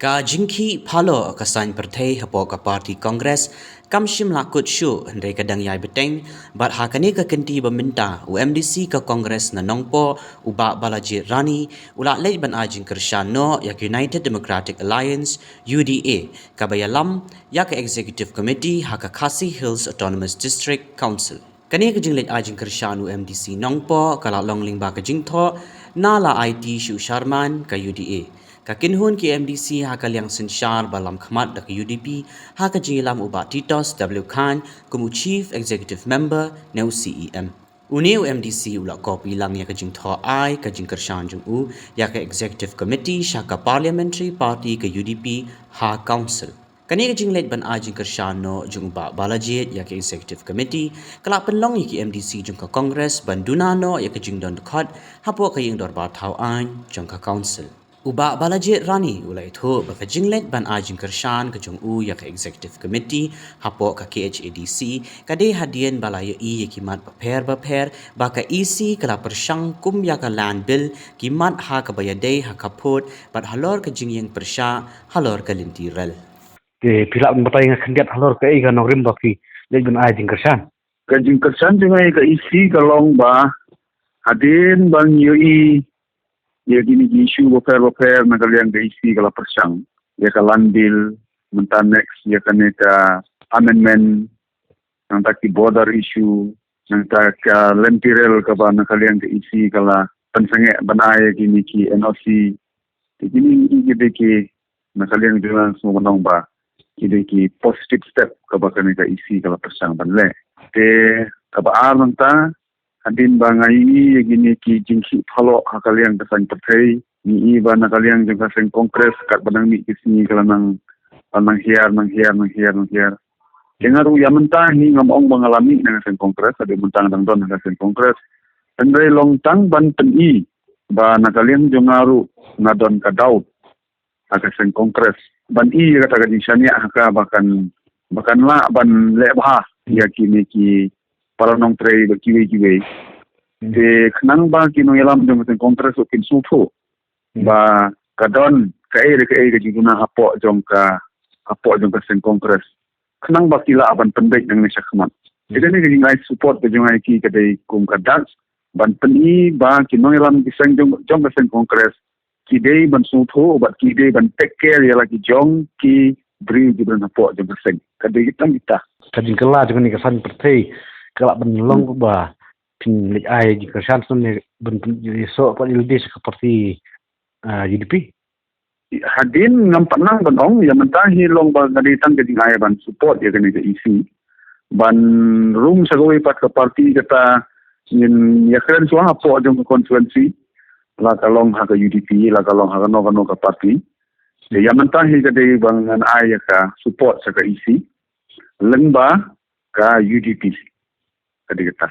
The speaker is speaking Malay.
Ka jingki phalo ka sign perthei hapo ka party congress kamshim lakut shu ndai kadang yai beteng bat hakane ka kenti baminta MDC ka congress na Nongpoh uba balaji rani ula leit ban jingkyrshan no yak United Democratic Alliance UDA ka bayalam yak executive committee haka Khasi Hills Autonomous District Council kani ka jinglet jingkyrshan MDC Nongpoh kala long Lyngba ka jingtho na la IT shu sharman ka UDA Kakinhun ki MDC haka liang sinshar balam khmat dak UDP haka jingilam uba Titos W Khan kumu Chief Executive Member neu CEM. Uneu MDC ula kopi lang ya kajing tho ai kajing kershan jung u ya ka Executive Committee shaka Parliamentary Party ka UDP ha Council. Kani kajing let ban jing kershan no jung ba balajit ya ka Executive Committee kala penlong ki MDC jung ka Congress ban dunano ya kajing don khot hapo kaying dor ba thau an jung ka Council. Uba balajit rani ulai tho baka jinglet ban jingkyrshan ka jong u ya ka executive committee hapo ka KHADC kade hadian balaya i kimat paper baka EC kala persang kum ya ka land bill kimat ha ka bayadai ha kapot bat halor ka jingyang persha halor ka lintiral ke pila batay nga khandiat halor ka iga nogrim baki lej ban jingkyrshan ka jingkyrshan jingay ka EC ka long ba hadin bang yui ya gini isu wafer na kalian ke isi kala persang ya ka landil mentan next ya ka amendment yang taki border issue yang tak lentirel ka ba na kalian ke isi kala pensange banaya gini ki NOC gini gide ki na kalian dengan semua menong ba gide ki positive step ka ba ka isi kala persang banle te ka ba aranta Hadin bangai ini gini ki jingki phalo kalian kesan perthei ni ba na kalian jeng kasen kongres kat banang mi kisni kalanang hiar dengaru ya mentah ni ngomong mengalami dengan kasen kongres ada mentang dang don kasen kongres tendai longtang ban peni ba na kalian jongaru ngadon ka daud kasen kongres ban i kata jingshania haka bahkan la ban lebha ya kini ki para nong trei berkiwe de khnang ba kino yalam jong sen kongres okin sufo ba kadon kai ke jinguna apo jong ka sen kongres khnang ba kila aban pendek nang nesakman jadi ni ngai support ke jong ai ki kadai kum kadak ban peni ba kino yalam kisang jong ka sen kongres ki dei ban sufo ba ki dei ban take care ya lagi jong ki bri jibran apo jong ka sen kadai kita kajing kala jong ni kasan perthei kala benlong ba tin lej jingkyrshan sunne ben so pa ilde seperti UDP hadin ngampanang benong ya mentahi long ba ngaditan ke jing ban support ya kene ke isi ban room sagoi pat ke parti kata yin ya keren suang apo jong konferensi la kalong ha ke UDP la kalong ha no ke parti ya mentahi ke de bang an ya ka support sa ke isi Lyngba ka UDP kadikita